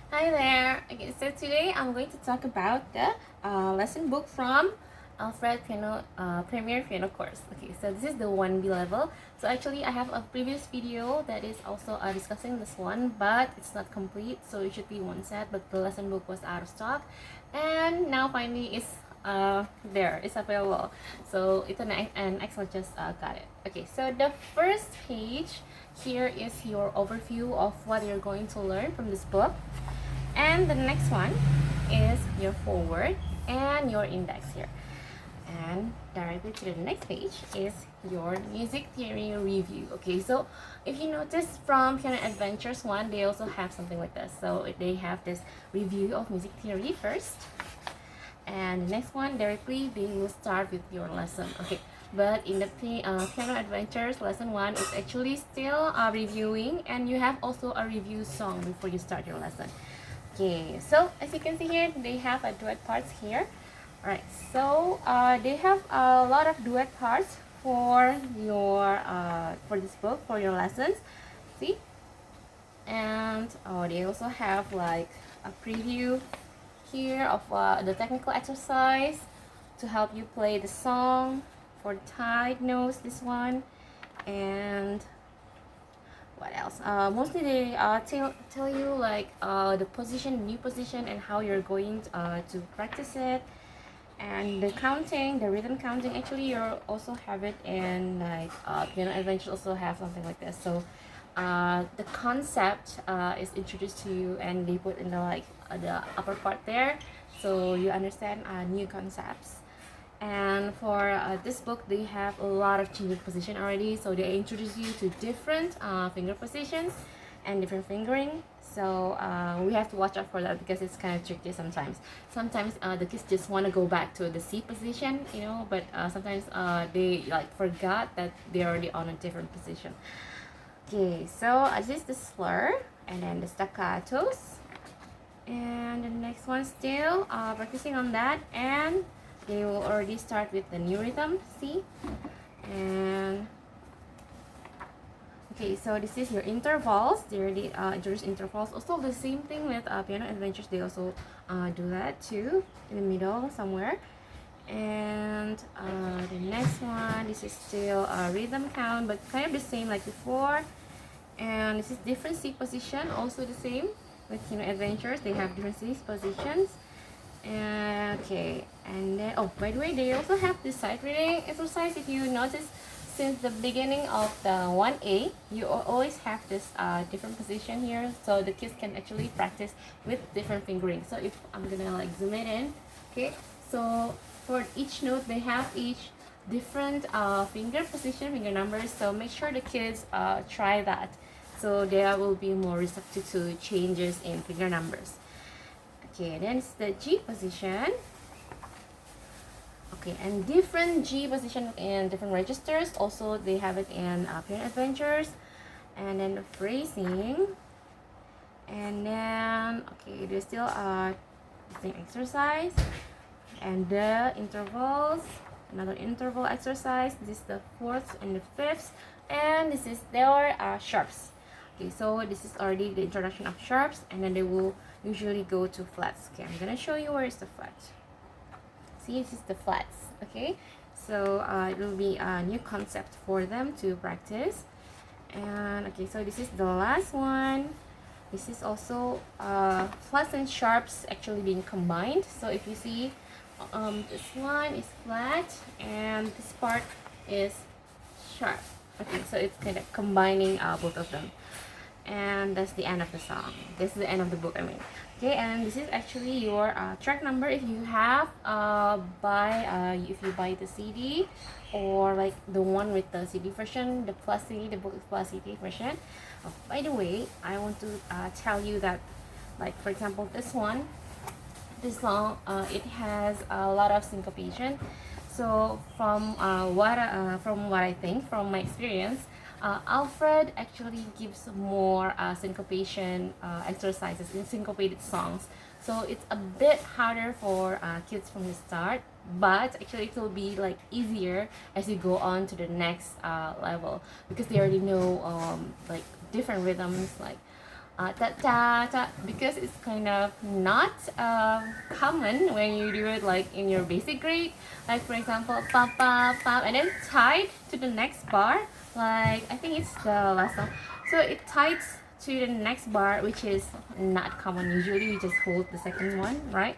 Hi there. Okay, so today I'm going to talk about the lesson book from Alfred Piano Premier Piano Course. Okay, so this is the 1B level. So actually I have a previous video that is also discussing this one, but it's not complete, so it should be one set, but the lesson book was out of stock. And now finally it's there, it's available. So it's an Excel just got it. Okay, so the first page here is your overview of what you're going to learn from this book. And the next one is your forward and your index here. And directly to the next page is your music theory review. Okay, so if you notice from Piano Adventures 1, they also have something like this. So they have this review of music theory first, and the next one directly they will start with your lesson. Okay, but in the Piano Adventures lesson 1, it's actually still reviewing, and you have also a review song before you start your lesson. Okay, so as you can see here, they have a duet parts here. Alright, so they have a lot of duet parts for your for this book, for your lessons. See, and they also have like a preview here of the technical exercise to help you play the song for tight notes. This one, and what else? Mostly they tell you like the position, new position, and how you're going to practice it, and the counting, the rhythm counting. Actually, you also have it in like Piano Adventure also have something like this. So the concept is introduced to you, and they put in the like the upper part there, so you understand new concepts. And for this book, they have a lot of change of position already, so they introduce you to different finger positions and different fingering. So we have to watch out for that because it's kind of tricky sometimes. Sometimes the kids just want to go back to the C position, you know, but sometimes they like forgot that they're already on a different position. Okay, so this is the slur, and then the staccatos, and the next one still practicing on that, and they will already start with the new rhythm, see? And okay, so this is your intervals. They already introduce intervals. Also the same thing with Piano Adventures. They also do that too, in the middle somewhere. And the next one, this is still a rhythm count, but kind of the same like before. And this is different C position, also the same with Piano Adventures. They have different C positions. And okay, and then by the way, they also have this sight reading exercise. If you notice, since the beginning of the 1A, you always have this different position here, so the kids can actually practice with different fingering. So if I'm gonna like zoom it in, okay, so for each note they have each different finger position, finger numbers, so make sure the kids try that, so they will be more receptive to changes in finger numbers. Okay, then it's the G position. Okay, and different G position in different registers. Also, they have it in Piano Adventures. And then the phrasing. And then, okay, there's still the same exercise. And the intervals. Another interval exercise. This is the fourths and the fifths. And this is their sharps. Okay, so this is already the introduction of sharps, and then they will usually go to flats. Okay, I'm gonna show you where is the flat. See, this is the flats. Okay, so it will be a new concept for them to practice. And okay, so this is the last one. This is also flats and sharps actually being combined. So if you see, this one is flat and this part is sharp. Okay, so it's kind of combining both of them. And that's the end of the song. This is the end of the book, I mean. Okay, and this is actually your track number if you have if you buy the CD, or like the one with the CD version, the plus CD, the book plus CD version. By the way, I want to tell you that, like for example, this song, it has a lot of syncopation. So from what I think, from my experience, Alfred actually gives more syncopation exercises in syncopated songs. So it's a bit harder for kids from the start, but actually it will be like easier as you go on to the next level, because they already know like different rhythms, like ta ta ta, because it's kind of not common when you do it like in your basic grade. Like for example, pa pa pa, and then tied to the next bar. Like I think it's the last one. So it ties to the next bar, which is not common. Usually we just hold the second one, right?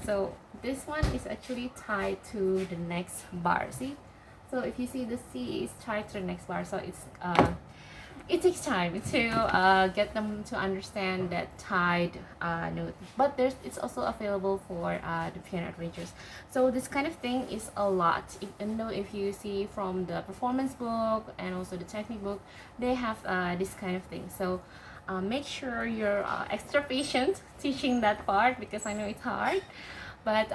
So this one is actually tied to the next bar. See? So if you see the C is tied to the next bar, so it takes time to get them to understand that tied note, but it's also available for the piano arrangers. So this kind of thing is a lot, even though if you see from the performance book and also the technique book, they have this kind of thing. So make sure you're extra patient teaching that part, because I know it's hard, but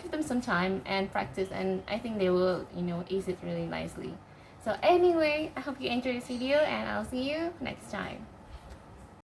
give them some time and practice, and I think they will ace it really nicely. So anyway, I hope you enjoyed this video, and I'll see you next time.